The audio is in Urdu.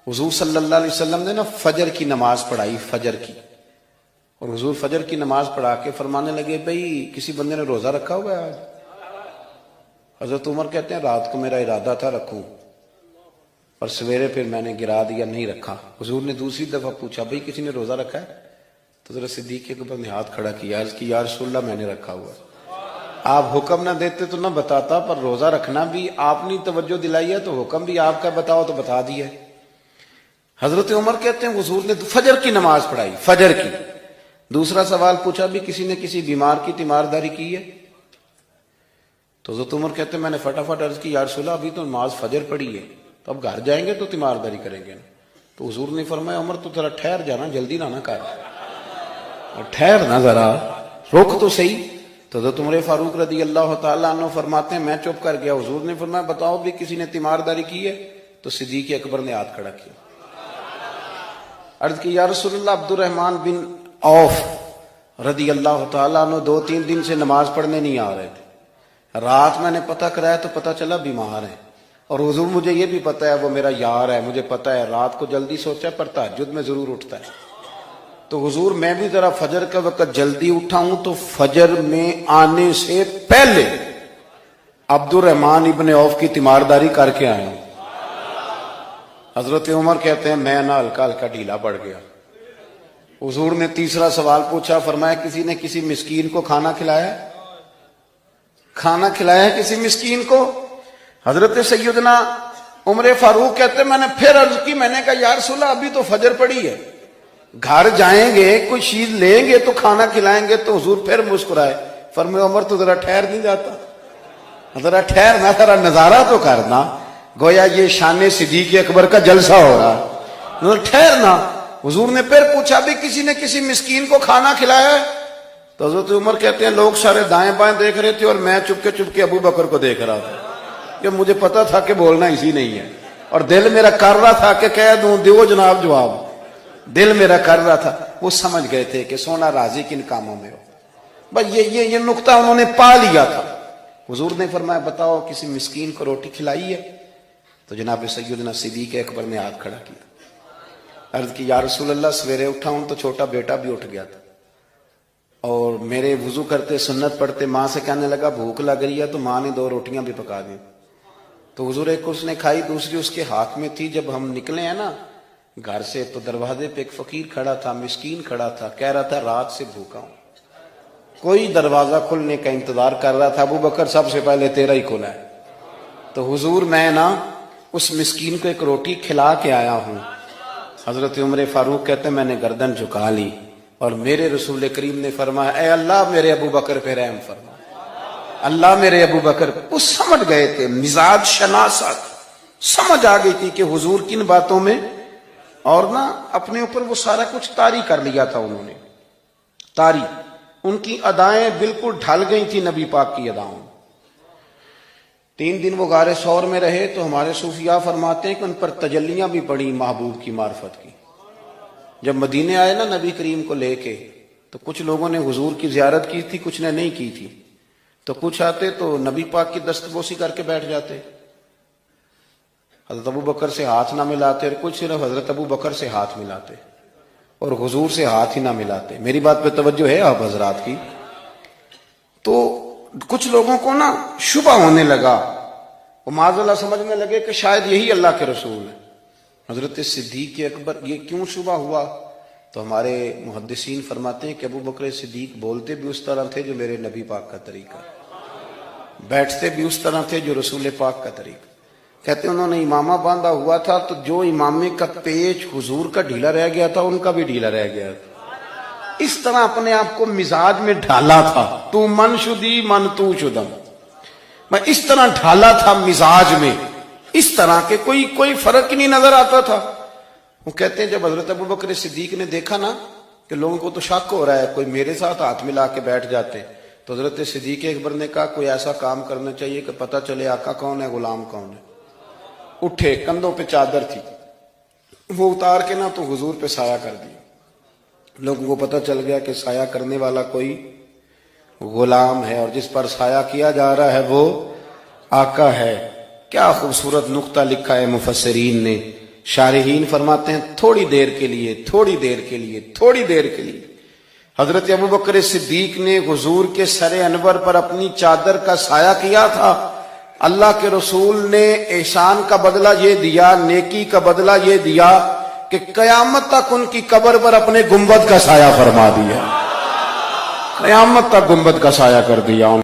حضور صلی اللہ علیہ وسلم نے نا فجر کی نماز پڑھائی، فجر کی، اور حضور فجر کی نماز پڑھا کے فرمانے لگے بھئی کسی بندے نے روزہ رکھا ہوا ہے آج؟ حضرت عمر کہتے ہیں رات کو میرا ارادہ تھا رکھوں، اور سویرے پھر میں نے گرا دیا، نہیں رکھا۔ حضور نے دوسری دفعہ پوچھا بھئی کسی نے روزہ رکھا ہے؟ تو حضرت صدیق کے اوپر نے ہاتھ کھڑا کیا، عرض کی یا رسول اللہ میں نے رکھا ہوا۔ آپ حکم نہ دیتے تو نہ بتاتا، پر روزہ رکھنا بھی آپ نے توجہ دلائی ہے تو حکم بھی آپ کا بتاؤ تو بتا دیا۔ حضرت عمر کہتے ہیں حضور نے فجر کی نماز پڑھائی، فجر کی۔ دوسرا سوال پوچھا بھی کسی نے کسی بیمار کی تیمارداری کی ہے؟ تو حضرت عمر کہتے ہیں میں نے فٹافٹ عرض کی یا رسول اللہ ابھی تو نماز فجر پڑھی ہے، تو اب گھر جائیں گے تو تیمارداری کریں گے۔ تو حضور نے فرمایا عمر تو ذرا ٹھہر جانا، جلدی نہ کر، ٹھہر نہ ذرا، روک تو صحیح۔ تو حضرت عمر فاروق رضی اللہ تعالیٰ عنہ فرماتے ہیں میں چپ کر گیا، حضور نے فرمایا بتاؤ بھی کسی نے تیمارداری کی ہے؟ تو صدیق اکبر نے ہاتھ کھڑا کیا، عرض کی یا رسول اللہ عبد الرحمن بن عوف رضی اللہ تعالیٰ عنہ 2-3 دن سے نماز پڑھنے نہیں آ رہے تھے، رات میں نے پتہ کرایا تو پتہ چلا بیمار ہیں، اور حضور مجھے یہ بھی پتہ ہے وہ میرا یار ہے، مجھے پتہ ہے رات کو جلدی سوچا پر تہجد میں ضرور اٹھتا ہے، تو حضور میں بھی ذرا فجر کا وقت جلدی اٹھا ہوں تو فجر میں آنے سے پہلے عبد الرحمن ابن عوف کی تیمارداری کر کے آیا ہوں۔ حضرت عمر کہتے ہیں میں نہ ہلکا ہلکا ڈھیلا پڑ گیا۔ حضور نے تیسرا سوال پوچھا، فرمایا کسی نے کسی مسکین کو کھانا کھلایا ہے؟ کھانا کھلایا ہے کسی مسکین کو؟ حضرت سیدنا عمر فاروق کہتے ہیں میں نے پھر عرض کی، میں نے کہا یا رسول اللہ ابھی تو فجر پڑی ہے، گھر جائیں گے کوئی چیز لیں گے تو کھانا کھلائیں گے۔ تو حضور پھر مسکرائے، فرمایا عمر تو ذرا ٹھہر نہیں جاتا، ذرا ٹھہرنا، ذرا نظارہ تو کرنا، گویا یہ شان صدیق اکبر کا جلسہ ہو رہا، ٹھہرنا۔ حضور نے پھر پوچھا بھی کسی نے کسی مسکین کو کھانا کھلایا ہے؟ تو حضرت عمر کہتے ہیں لوگ سارے دائیں بائیں دیکھ رہے تھے اور میں چپ کے ابو بکر کو دیکھ رہا تھا، کہ مجھے پتا تھا کہ بولنا اسی نہیں ہے، اور دل میرا کر رہا تھا کہ کہہ دوں دیو جناب جواب، دل میرا کر رہا تھا۔ وہ سمجھ گئے تھے کہ سونا راضی کن کاموں میں ہو، بس یہ نقطہ انہوں نے پا لیا تھا۔ حضور نے فرمایا بتاؤ کسی مسکین کو روٹی کھلائی ہے؟ تو جناب سیدنا صدیق اکبر نے ہاتھ کھڑا کیا، عرض کی یا رسول اللہ سویرے اٹھا ہوں تو چھوٹا بیٹا بھی اٹھ گیا تھا، اور میرے وضو کرتے سنت پڑھتے ماں سے کہنے لگا بھوک لگ رہی ہے، تو ماں نے 2 روٹیاں بھی پکا دی، تو حضور ایک اس نے کھائی دوسری اس کے ہاتھ میں تھی۔ جب ہم نکلے ہیں نا گھر سے تو دروازے پہ ایک فقیر کھڑا تھا، مسکین کھڑا تھا، کہہ رہا تھا رات سے بھوکا ہوں، کوئی دروازہ کھلنے کا انتظار کر رہا تھا، ابو بکر سب سے پہلے تیرا ہی کھلا ہے۔ تو حضور میں نا اس مسکین کو ایک روٹی کھلا کے آیا ہوں۔ حضرت عمر فاروق کہتے ہیں میں نے گردن جھکا لی، اور میرے رسول کریم نے فرمایا اے اللہ میرے ابو بکر پہ رحم فرما، اللہ میرے ابو بکر۔ وہ سمجھ گئے تھے، مزاج شناست سمجھ آ گئی تھی کہ حضور کن باتوں میں، اور نا اپنے اوپر وہ سارا کچھ طاری کر لیا تھا انہوں نے، طاری، ان کی ادائیں بالکل ڈھل گئی تھی نبی پاک کی اداؤں۔ 3 دن وہ غار ثور میں رہے تو ہمارے صوفیاء فرماتے ہیں کہ ان پر تجلیاں بھی پڑی محبوب کی معرفت کی۔ جب مدینے آئے نا نبی کریم کو لے کے، تو کچھ لوگوں نے حضور کی زیارت کی تھی، کچھ نے نہیں کی تھی، تو کچھ آتے تو نبی پاک کی دستبوسی کر کے بیٹھ جاتے، حضرت ابو بکر سے ہاتھ نہ ملاتے، اور کچھ صرف حضرت ابو بکر سے ہاتھ ملاتے اور حضور سے ہاتھ ہی نہ ملاتے۔ میری بات پہ توجہ ہے آپ حضرات کی؟ تو کچھ لوگوں کو نا شبہ ہونے لگا، وہ معاذ اللہ سمجھنے لگے کہ شاید یہی اللہ کے رسول ہیں۔ حضرت صدیق اکبر یہ کیوں شبہ ہوا؟ تو ہمارے محدثین فرماتے ہیں کہ ابو بکر صدیق بولتے بھی اس طرح تھے جو میرے نبی پاک کا طریقہ، بیٹھتے بھی اس طرح تھے جو رسول پاک کا طریقہ۔ کہتے ہیں انہوں نے امامہ باندھا ہوا تھا تو جو امامے کا پیچ حضور کا ڈھیلا رہ گیا تھا ان کا بھی ڈھیلا رہ گیا تھا، اس طرح اپنے آپ کو مزاج میں ڈھالا تھا، تو من شدی من تو شدم، میں اس طرح ڈھالا تھا مزاج میں، اس طرح کہ کوئی فرق ہی نہیں نظر آتا تھا۔ وہ کہتے ہیں جب حضرت ابو بکر صدیق نے دیکھا نا کہ لوگوں کو تو شک ہو رہا ہے، کوئی میرے ساتھ ہاتھ ملا کے بیٹھ جاتے، تو حضرت صدیق اکبر نے کہا کوئی ایسا کام کرنا چاہیے کہ پتہ چلے آقا کون ہے غلام کون ہے۔ اٹھے، کندھوں پہ چادر تھی، وہ اتار کے نا تو حضور پہ سایہ کر دیا، لوگوں کو پتہ چل گیا کہ سایہ کرنے والا کوئی غلام ہے، اور جس پر سایہ کیا جا رہا ہے وہ آقا ہے۔ کیا خوبصورت نقطہ لکھا ہے مفسرین نے شارحین فرماتے ہیں تھوڑی دیر کے لیے، تھوڑی دیر کے لیے، تھوڑی دیر کے لیے حضرت ابوبکر صدیق نے حضور کے سر انور پر اپنی چادر کا سایہ کیا تھا۔ اللہ کے رسول نے احسان کا بدلہ یہ دیا، نیکی کا بدلہ یہ دیا کہ قیامت تک ان کی قبر پر اپنے گنبد کا سایہ فرما دیا، قیامت تک گنبد کا سایہ کر دیا ان